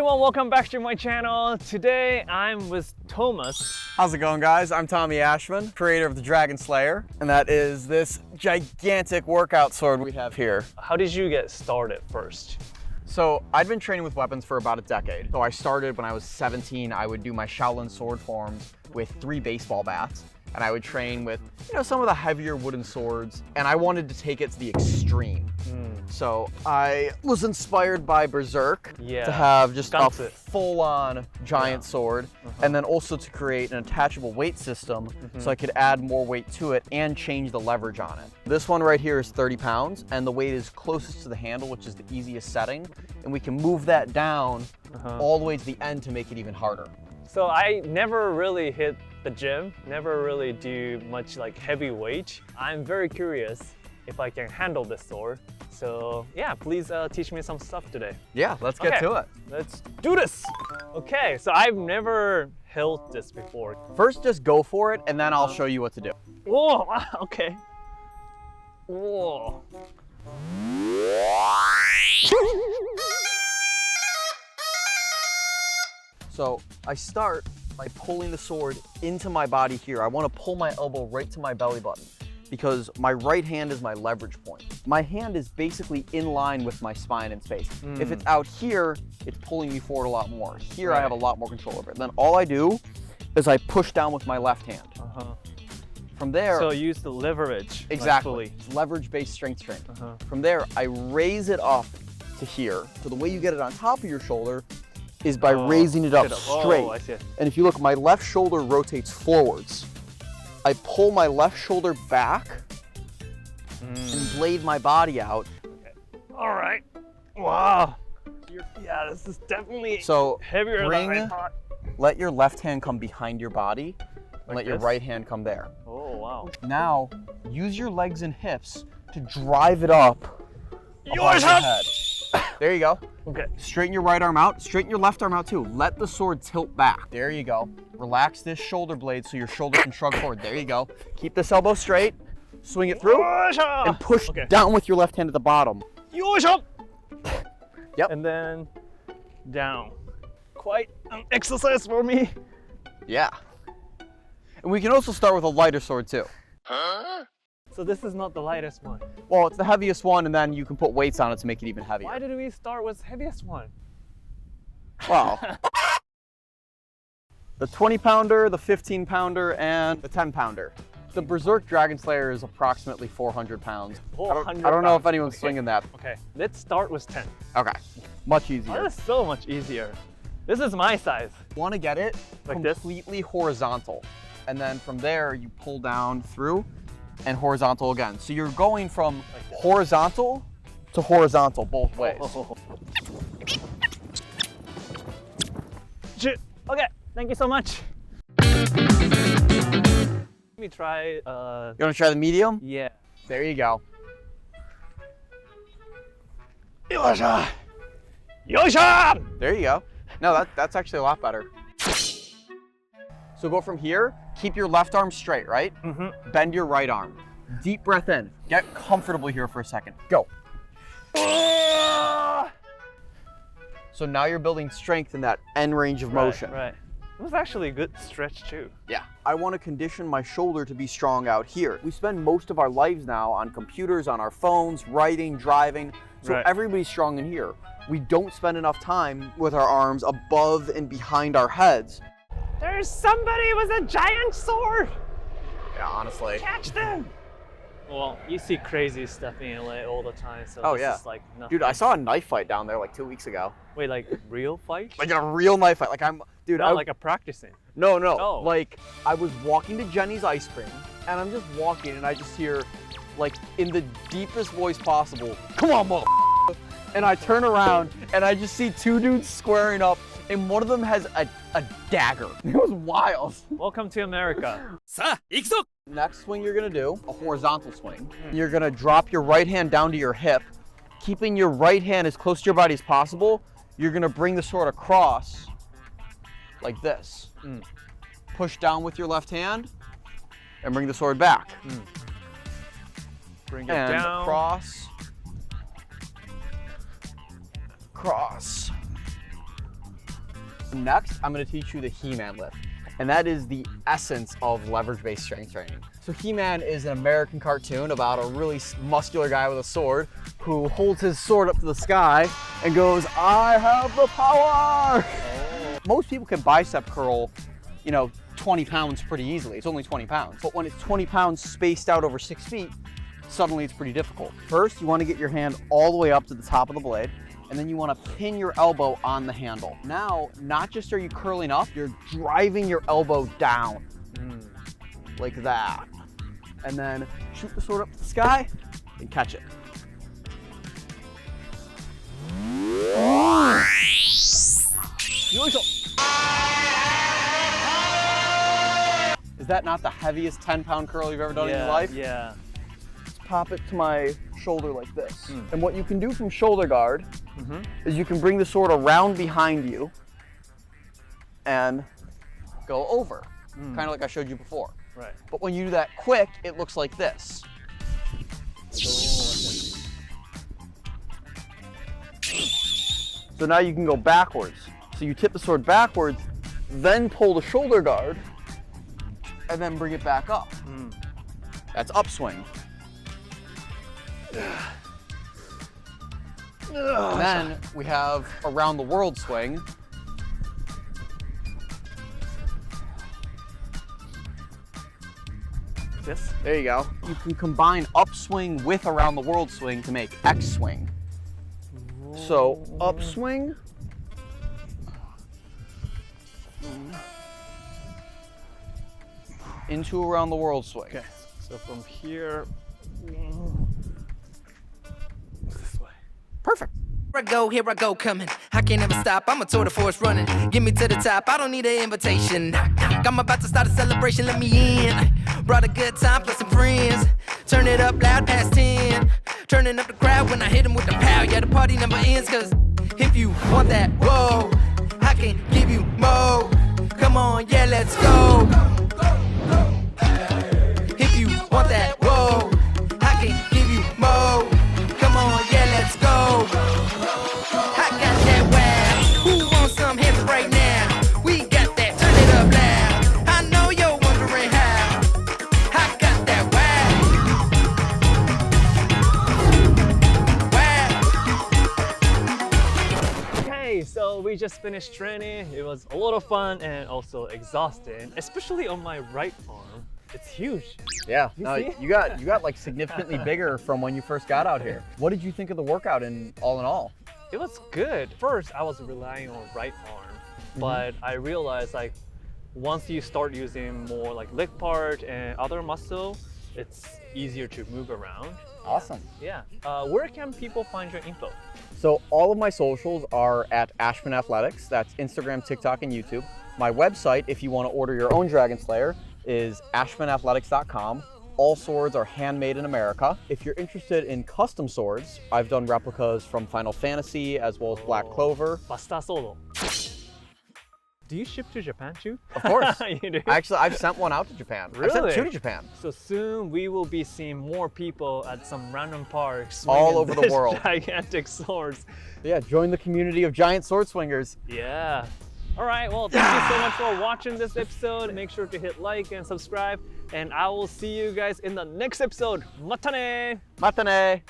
everyone, welcome back to my channel. Today I'm with Thomas. How's it going, guys? I'm Tommy Ashman, creator of the Dragon Slayer, and that is this gigantic workout sword we have here. How did you get started first? So I'd been training with weapons for about a decade. So I started when I was 17. I would do my Shaolin sword forms with 3 baseball bats, and I would train with, some of the heavier wooden swords, and I wanted to take it to the extreme. So I was inspired by Berserk to have just a full-on giant sword, and then also to create an attachable weight system so I could add more weight to it and change the leverage on it. This one right here is 30 pounds, and the weight is closest to the handle, which is the easiest setting, and we can move that down all the way to the end to make it even harder. So I never really hit the gym, never really do much like heavy weight. I'm very curious if I can handle this sword. So yeah, please teach me some stuff today. Yeah, let's get to it. Let's do this. Okay, so I've never held this before. First, just go for it, and then I'll show you what to do. Whoa, okay. Whoa. So I start by pulling the sword into my body here. I want to pull my elbow right to my belly button because my right hand is my leverage point. My hand is basically in line with my spine and space. If it's out here, it's pulling me forward a lot more. Here I have a lot more control over it. Then all I do is I push down with my left hand. From there, so use the leverage. Exactly. Leverage-based strength training. From there, I raise it up to here. So the way you get it on top of your shoulder is by raising it up straight. I see it. And if you look, my left shoulder rotates forwards. I pull my left shoulder back and blade my body out. Okay. All right. Wow. Yeah, this is definitely heavier than I thought. Let your left hand come behind your body and let your right hand come there. Oh, wow. Now, use your legs and hips to drive it up above your head. There you go. Okay. Straighten your right arm out. Straighten your left arm out too. Let the sword tilt back. There you go. Relax this shoulder blade so your shoulder can shrug forward. There you go. Keep this elbow straight. Swing it through and push down with your left hand at the bottom. Yep. And then down. Quite an exercise for me. Yeah. And we can also start with a lighter sword too. So this is not the lightest one. Well, it's the heaviest one, and then you can put weights on it to make it even heavier. Why did we start with heaviest one? Well, the 20-pounder, the 15-pounder, and the 10-pounder. The Berserk Dragon Slayer is approximately 400 pounds. I don't know if anyone's swinging that. Okay, let's start with 10. Okay, much easier. Oh, that's so much easier. This is my size. You want to get it like completely horizontal. And then from there, you pull down through and horizontal again. So you're going from horizontal to horizontal both ways. Okay, thank you so much. Let me try. You want to try the medium? Yeah. There you go. Yosha! Yosha! There you go. No, that's actually a lot better. So go from here, keep your left arm straight, right? Bend your right arm. Deep breath in. Get comfortable here for a second. Go. So now you're building strength in that end range of motion. Right. It was actually a good stretch too. Yeah. I want to condition my shoulder to be strong out here. We spend most of our lives now on computers, on our phones, writing, driving. So everybody's strong in here. We don't spend enough time with our arms above and behind our heads. There's somebody with a giant sword! Yeah, honestly. Catch them! Well, you see crazy stuff in LA all the time, so this is like nothing. Dude, I saw a knife fight down there like 2 weeks ago. Wait, like real fight? Like a real knife fight. Like Not like a practicing. No. Oh. Like I was walking to Jenny's Ice Cream and I'm just walking and I just hear, like in the deepest voice possible, "Come on, mother." And I turn around and I just see 2 dudes squaring up and one of them has a dagger. It was wild. Welcome to America. Next swing you're gonna do, a horizontal swing. You're gonna drop your right hand down to your hip. Keeping your right hand as close to your body as possible, you're gonna bring the sword across like this. Push down with your left hand and bring the sword back. Bring it down. Cross. Next, I'm gonna teach you the He-Man lift. And that is the essence of leverage-based strength training. So He-Man is an American cartoon about a really muscular guy with a sword who holds his sword up to the sky and goes, "I have the power!" Oh. Most people can bicep curl, 20 pounds pretty easily. It's only 20 pounds. But when it's 20 pounds spaced out over 6 feet, suddenly it's pretty difficult. First, you want to get your hand all the way up to the top of the blade, and then you want to pin your elbow on the handle. Now, not just are you curling up, you're driving your elbow down, like that. And then shoot the sword up to the sky and catch it. Is that not the heaviest 10-pound curl you've ever done in your life? Yeah. Let's pop it to my shoulder like this. And what you can do from shoulder guard is you can bring the sword around behind you and go over, kind of like I showed you before. Right. But when you do that quick, it looks like this. So now you can go backwards. So you tip the sword backwards, then pull the shoulder guard, and then bring it back up. That's upswing. And then we have around the world swing. This? There you go. You can combine upswing with around the world swing to make X swing. So upswing. Into around the world swing. Okay, so from here, this way. Perfect. Here I go, coming. I can't ever stop. I'm a tour de force running. Get me to the top. I don't need an invitation. I'm about to start a celebration. Let me in. Brought a good time plus some friends. Turn it up loud past 10. Turning up the crowd when I hit them with the pow. Yeah, the party never ends. Cause if you want that, whoa, I can give you more. Come on, yeah, let's go. If you want that, whoa, I can give you more. Come on, yeah, let's go. I got that wow. Who wants some hands right now? We got that, turn it up loud. I know you're wondering how. I got that Wow. Okay, so we just finished training. It was a lot of fun and also exhausting, especially on my right arm. It's huge. Yeah, see? you got like significantly bigger from when you first got out here. What did you think of the workout in all? It was good. First, I was relying on right arm, but I realized like once you start using more like leg part and other muscle, it's easier to move around. Awesome. Yeah. Where can people find your info? So all of my socials are at Ashman Athletics. That's Instagram, TikTok, and YouTube. My website, if you want to order your own Dragon Slayer, is ashmanathletics.com. All swords are handmade in America. If you're interested in custom swords, I've done replicas from Final Fantasy as well as Black Clover. Basta Solo. Do you ship to Japan too? Of course. You do? Actually, I've sent one out to Japan. I've sent Really? 2 to Japan. So soon we will be seeing more people at some random parks All swinging over the this world. gigantic swords. Yeah, join the community of giant sword swingers. Yeah. All right, well, thank you so much for watching this episode. Make sure to hit like and subscribe, and I will see you guys in the next episode. Matane! Matane!